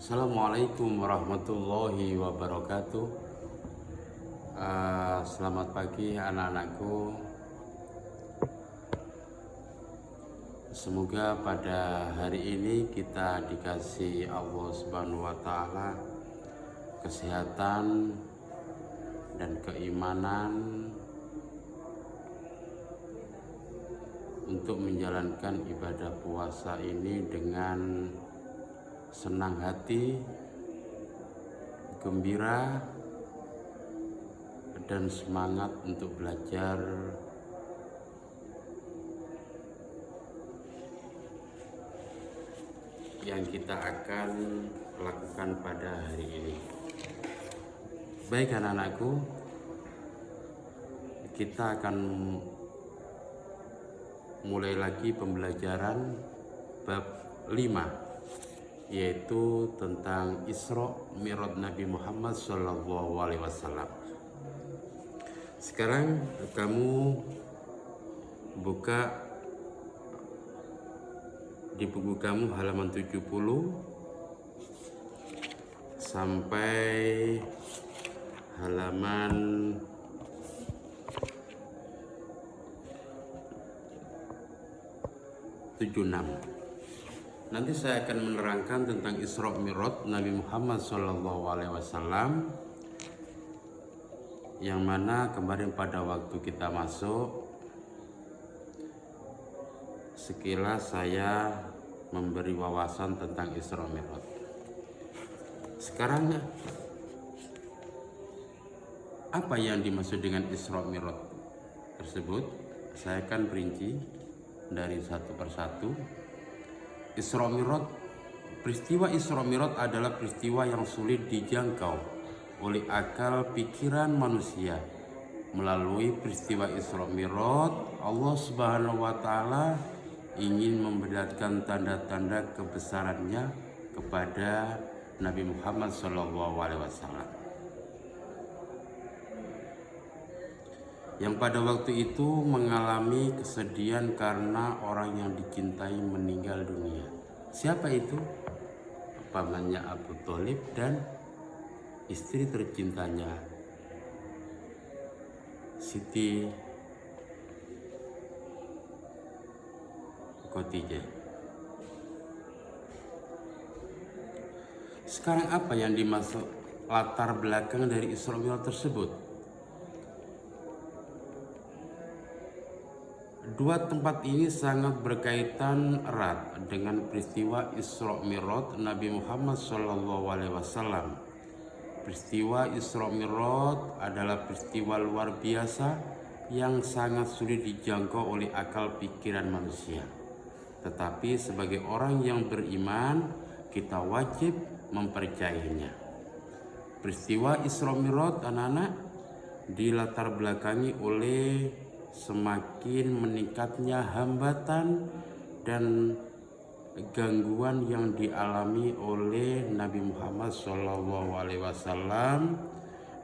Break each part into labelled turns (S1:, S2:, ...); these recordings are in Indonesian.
S1: Assalamualaikum warahmatullahi wabarakatuh. Selamat pagi anak-anakku. Semoga pada hari ini kita dikasih Allah Subhanahu wa Ta'ala kesehatan dan keimanan untuk menjalankan ibadah puasa ini dengan senang hati, gembira, dan semangat untuk belajar yang kita akan lakukan pada hari ini. Baik anak-anakku, kita akan mulai lagi pembelajaran bab 5, yaitu tentang Isra Mi'raj Nabi Muhammad SAW. Sekarang kamu buka di buku kamu halaman 70 sampai halaman 76. Nanti saya akan menerangkan tentang Isra Mi'raj Nabi Muhammad SAW, yang mana kemarin pada waktu kita masuk sekilas saya memberi wawasan tentang Isra Mi'raj. Sekarang apa yang dimaksud dengan Isra Mi'raj tersebut? Saya akan perinci dari satu persatu. Isra Mi'raj, peristiwa Isra Mi'raj adalah peristiwa yang sulit dijangkau oleh akal pikiran manusia. Melalui peristiwa Isra Mi'raj, Allah Subhanahu wa Ta'ala ingin memperlihatkan tanda-tanda kebesarannya kepada Nabi Muhammad SAW, yang pada waktu itu mengalami kesedihan karena orang yang dicintai meninggal dunia. Siapa itu? Pamannya Abu Thalib dan istri tercintanya Siti Khadijah. Sekarang apa yang dimaksud latar belakang dari Isra Mi'raj tersebut? Dua tempat ini sangat berkaitan erat dengan peristiwa Isra Mi'raj Nabi Muhammad SAW. Peristiwa Isra Mi'raj adalah peristiwa luar biasa yang sangat sulit dijangkau oleh akal pikiran manusia. Tetapi sebagai orang yang beriman, kita wajib mempercayainya. Peristiwa Isra Mi'raj anak-anak dilatar belakangi oleh semakin meningkatnya hambatan dan gangguan yang dialami oleh Nabi Muhammad SAW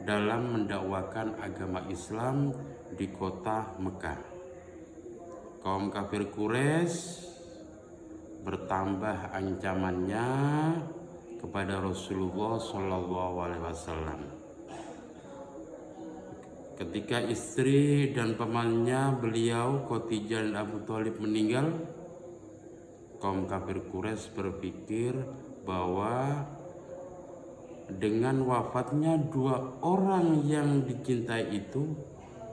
S1: dalam mendakwakan agama Islam di kota Mekah. Kaum kafir Quraisy bertambah ancamannya kepada Rasulullah SAW. Ketika istri dan pamannya beliau Khadijah dan Abu Thalib meninggal, kaum kafir Quraisy berpikir bahwa dengan wafatnya dua orang yang dicintai itu,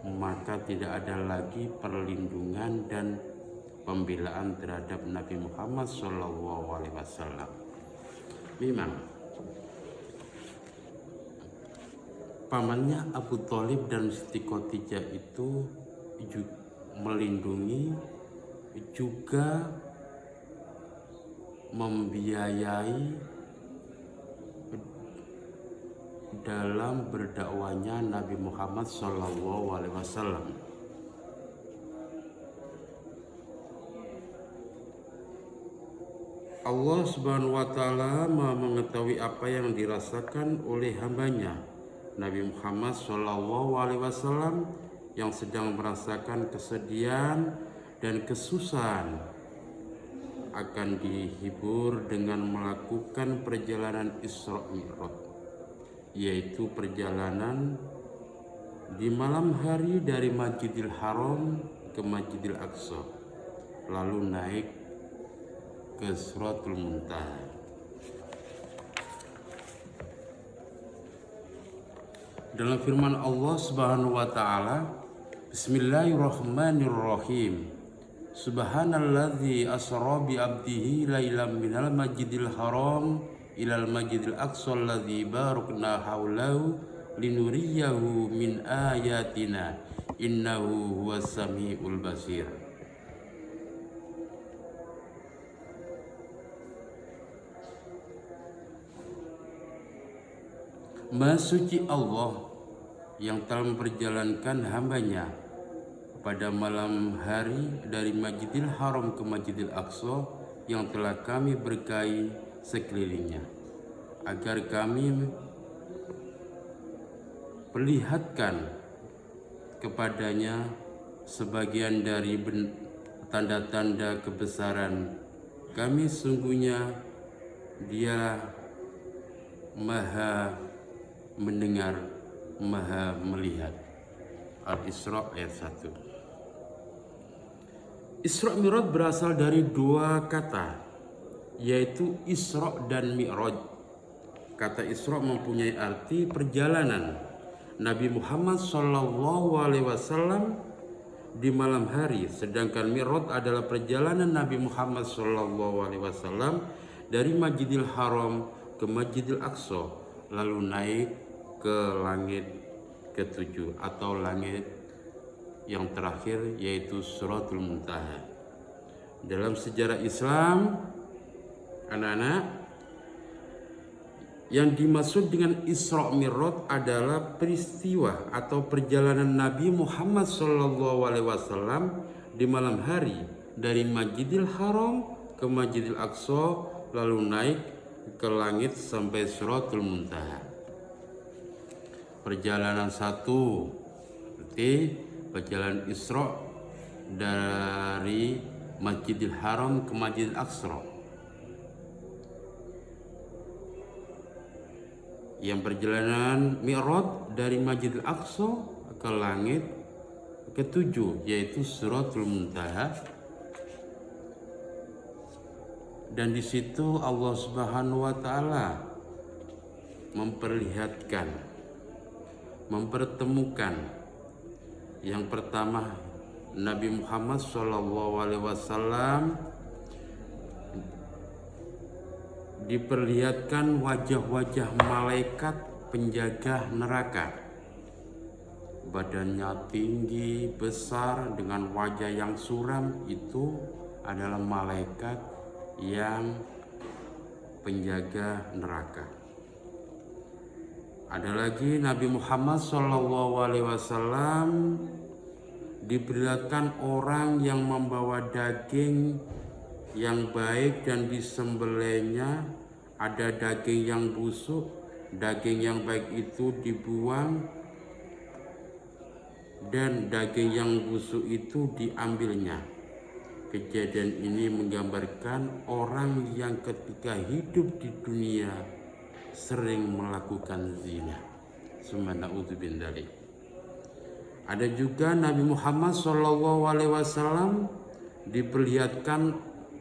S1: maka tidak ada lagi perlindungan dan pembelaan terhadap Nabi Muhammad SAW. Memang pamannya Abu Thalib dan Siti Khadijah itu melindungi, juga membiayai dalam berdakwahnya Nabi Muhammad SAW. Allah Subhanahu wa Ta'ala Maha mengetahui apa yang dirasakan oleh hambanya Nabi Muhammad SAW yang sedang merasakan kesedihan dan kesusahan akan dihibur dengan melakukan perjalanan Isra Mi'raj, yaitu perjalanan di malam hari dari Masjidil Haram ke Masjidil Aqsa, lalu naik ke Sidratul Muntaha. Dalam firman Allah Subhanahu wa taala, Bismillahirrahmanirrahim. Subhanalladzi asra bi 'abdihi lailam minal masjidil haram ilal masjidil aqsa alladzi barakna haulahu linuriyahu min ayatina innahu huwas samiul basir. Maha suci Allah yang telah memperjalankan hambanya pada malam hari dari Masjidil Haram ke Masjidil Aqsa yang telah kami berkahi sekelilingnya, agar kami perlihatkan kepadanya sebagian dari tanda-tanda kebesaran kami. Sungguhnya Dia Maha mendengar, Maha melihat. Al-Isra ayat 1. Isra Mi'raj berasal dari dua kata, yaitu Isra dan Mi'raj. Kata Isra mempunyai arti perjalanan. Nabi Muhammad SAW di malam hari, sedangkan Mi'raj adalah perjalanan Nabi Muhammad SAW dari Masjidil Haram ke Masjidil Aqsa, lalu naik ke langit ke-7 atau langit yang terakhir, yaitu Sidratul Muntaha. Dalam sejarah Islam, anak-anak, yang dimaksud dengan Isra Mi'raj adalah peristiwa atau perjalanan Nabi Muhammad SAW di malam hari dari Masjidil Haram ke Masjidil Aqsa, lalu naik ke langit sampai Sidratul Muntaha. Perjalanan satu, berarti perjalanan Isra dari Masjidil Haram ke Masjidil Aqsa. Yang perjalanan Mi'raj dari Masjidil Aqsa ke langit ke-7, yaitu Sidratul Muntaha. Dan di situ Allah Subhanahu wa taala mempertemukan yang pertama Nabi Muhammad SAW, diperlihatkan wajah-wajah malaikat penjaga neraka. Badannya tinggi, besar, dengan wajah yang suram. Itu adalah malaikat yang penjaga neraka. Ada lagi Nabi Muhammad SAW diperlihatkan orang yang membawa daging yang baik dan disembelihnya. Ada daging yang busuk, daging yang baik itu dibuang, dan daging yang busuk itu diambilnya. Kejadian ini menggambarkan orang yang ketika hidup di dunia sering melakukan zina. Subhanallah. Ada juga Nabi Muhammad SAW diperlihatkan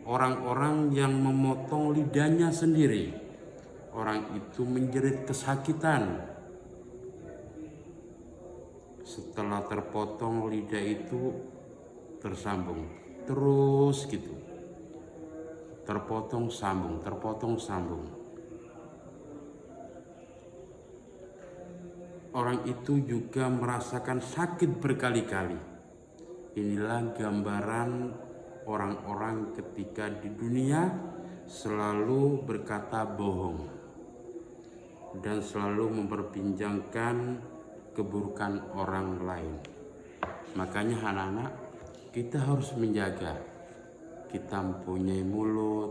S1: orang-orang yang memotong lidahnya sendiri. Orang itu menjerit kesakitan. Setelah terpotong, lidah itu tersambung terus gitu, terpotong sambung, terpotong sambung. Orang itu juga merasakan sakit berkali-kali. Inilah gambaran orang-orang ketika di dunia selalu berkata bohong dan selalu memperbincangkan keburukan orang lain. Makanya anak-anak, kita harus menjaga. Kita mempunyai mulut,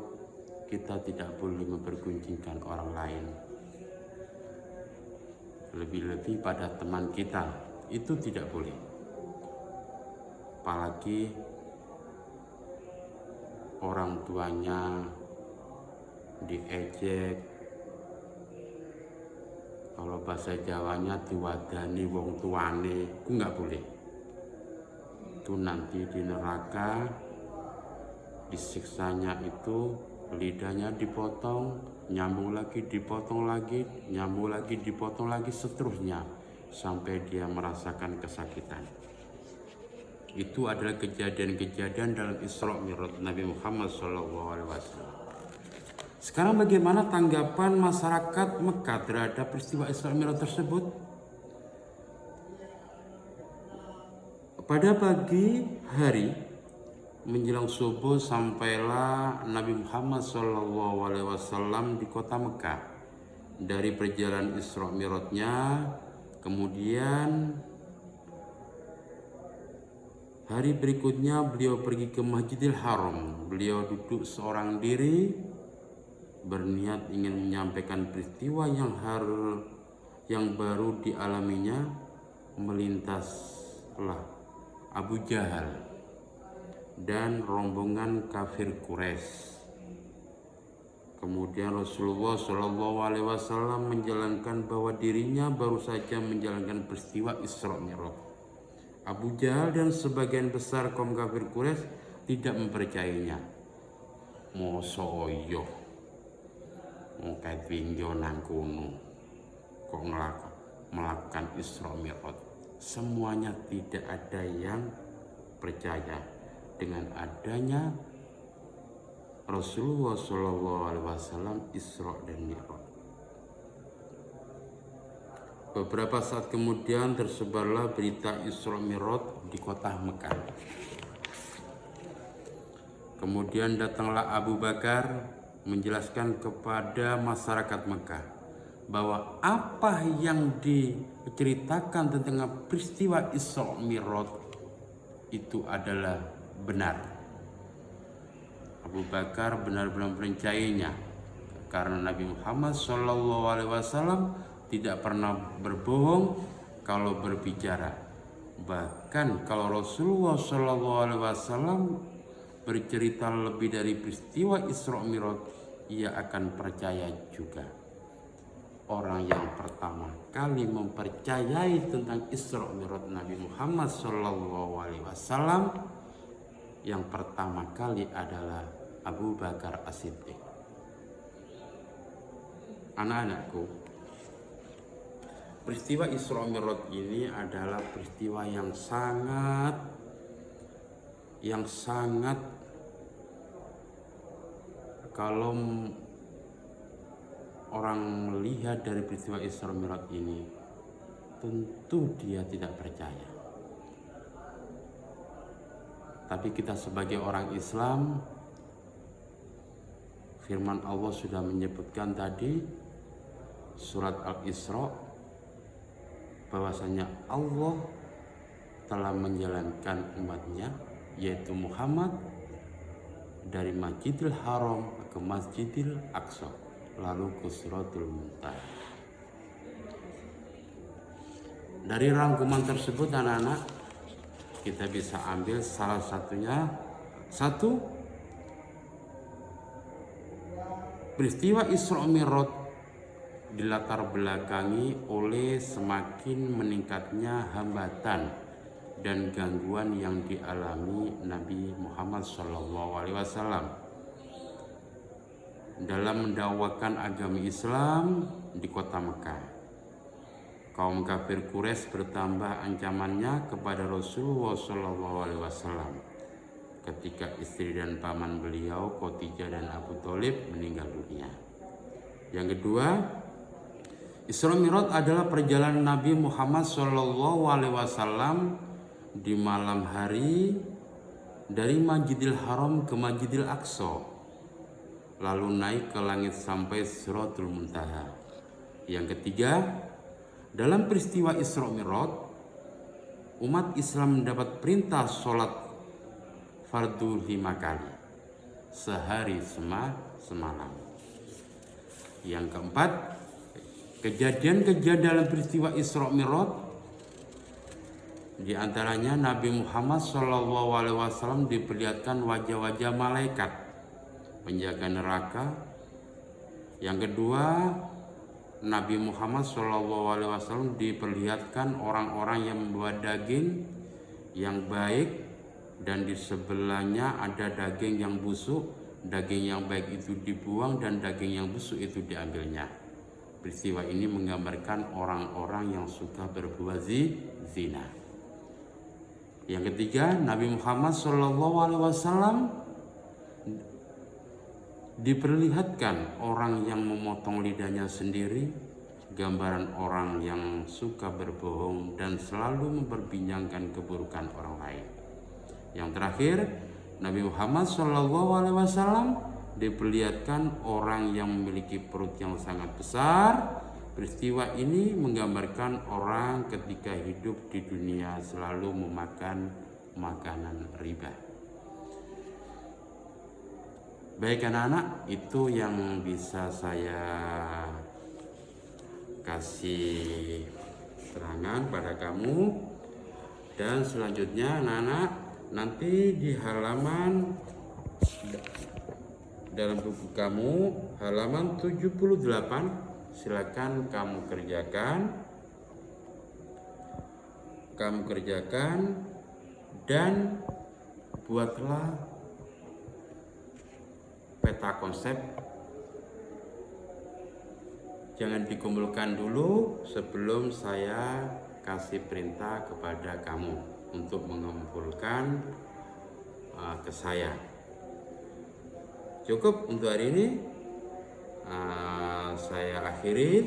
S1: kita tidak boleh mempergunjingkan orang lain. Lebih-lebih pada teman kita, itu tidak boleh. Apalagi orang tuanya diejek, kalau bahasa Jawanya diwadani wong tuane, itu nggak boleh. Itu nanti di neraka disiksanya itu lidahnya dipotong, nyambung lagi, dipotong lagi, nyambung lagi, dipotong lagi, seterusnya sampai dia merasakan kesakitan. Itu adalah kejadian-kejadian dalam Isra Mi'raj Nabi Muhammad SAW. Sekarang bagaimana tanggapan masyarakat Mekah terhadap peristiwa Isra Mi'raj tersebut? Pada pagi hari menjelang subuh sampailah Nabi Muhammad SAW di kota Mekah. Dari perjalanan Isra Mi'rajnya, kemudian hari berikutnya beliau pergi ke Masjidil Haram. Beliau duduk seorang diri, berniat ingin menyampaikan peristiwa yang baru dialaminya. Melintaslah Abu Jahal dan rombongan kafir Quraisy. Kemudian Rasulullah SAW menjalankan bahwa dirinya baru saja menjalankan peristiwa Isra Mi'raj. Abu Jahal dan sebagian besar kaum kafir Quraisy tidak mempercayainya. Mosok yo ngkait winjo nang kono kok melakukan Isra Mi'raj. Semuanya tidak ada yang percaya dengan adanya Rasulullah SAW Isra dan Mi'raj. Beberapa saat kemudian tersebarlah berita Isra Mi'raj di kota Mekah. Kemudian datanglah Abu Bakar menjelaskan kepada masyarakat Mekah bahwa apa yang diceritakan tentang peristiwa Isra Mi'raj itu adalah benar. Abu Bakar benar-benar mempercayainya karena Nabi Muhammad SAW tidak pernah berbohong kalau berbicara. Bahkan kalau Rasulullah SAW bercerita lebih dari peristiwa Isra Mi'raj, ia akan percaya juga. Orang yang pertama kali mempercayai tentang Isra Mi'raj Nabi Muhammad SAW yang pertama kali adalah Abu Bakar As-Siddiq. Anak-anakku, peristiwa Isra Mi'raj ini adalah peristiwa yang sangat kalau orang melihat dari peristiwa Isra Mi'raj ini, tentu dia tidak percaya. Tapi kita sebagai orang Islam, firman Allah sudah menyebutkan tadi surat Al-Isra bahwasanya Allah telah menjalankan umatnya yaitu Muhammad dari Masjidil Haram ke Masjidil Aqsa lalu ke Siratul Muntaha. Dari rangkuman tersebut anak-anak kita bisa ambil salah satunya, satu, peristiwa Isra Mi'raj dilatar belakangi oleh semakin meningkatnya hambatan dan gangguan yang dialami Nabi Muhammad SAW dalam mendakwakan agama Islam di kota Mekah. Kaum kafir Quraisy bertambah ancamannya kepada Rasulullah SAW ketika istri dan paman beliau Khadijah dan Abu Thalib meninggal dunia. Yang kedua, Isra Mi'raj adalah perjalanan Nabi Muhammad SAW di malam hari dari Masjidil Haram ke Masjidil Aqsa, lalu naik ke langit sampai Siratul Muntaha. Yang ketiga, dalam peristiwa Isra Mi'raj, umat Islam mendapat perintah sholat fardu 5 kali sehari semalam. Yang keempat, kejadian-kejadian dalam peristiwa Isra Mi'raj, di antaranya Nabi Muhammad SAW diperlihatkan wajah-wajah malaikat menjaga neraka. Yang kedua, Nabi Muhammad SAW diperlihatkan orang-orang yang membawa daging yang baik dan di sebelahnya ada daging yang busuk. Daging yang baik itu dibuang dan daging yang busuk itu diambilnya. Peristiwa ini menggambarkan orang-orang yang suka berbuat zina. Yang ketiga, Nabi Muhammad SAW diperlihatkan orang yang memotong lidahnya sendiri, gambaran orang yang suka berbohong dan selalu memperbincangkan keburukan orang lain. Yang terakhir, Nabi Muhammad SAW diperlihatkan orang yang memiliki perut yang sangat besar. Peristiwa ini menggambarkan orang ketika hidup di dunia selalu memakan makanan riba. Baik anak-anak, itu yang bisa saya kasih terangan pada kamu. Dan selanjutnya anak-anak, nanti di halaman dalam buku kamu halaman 78, silakan kamu kerjakan dan buatlah peta konsep. Jangan dikumpulkan dulu sebelum saya kasih perintah kepada kamu untuk mengumpulkan ke saya. Cukup untuk hari ini. Saya akhiri.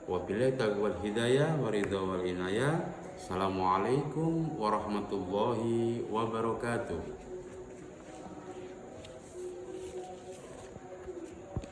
S1: Wabillahi taufiq wal hidayah wa ridha wal inayah. Assalamualaikum warahmatullahi wabarakatuh.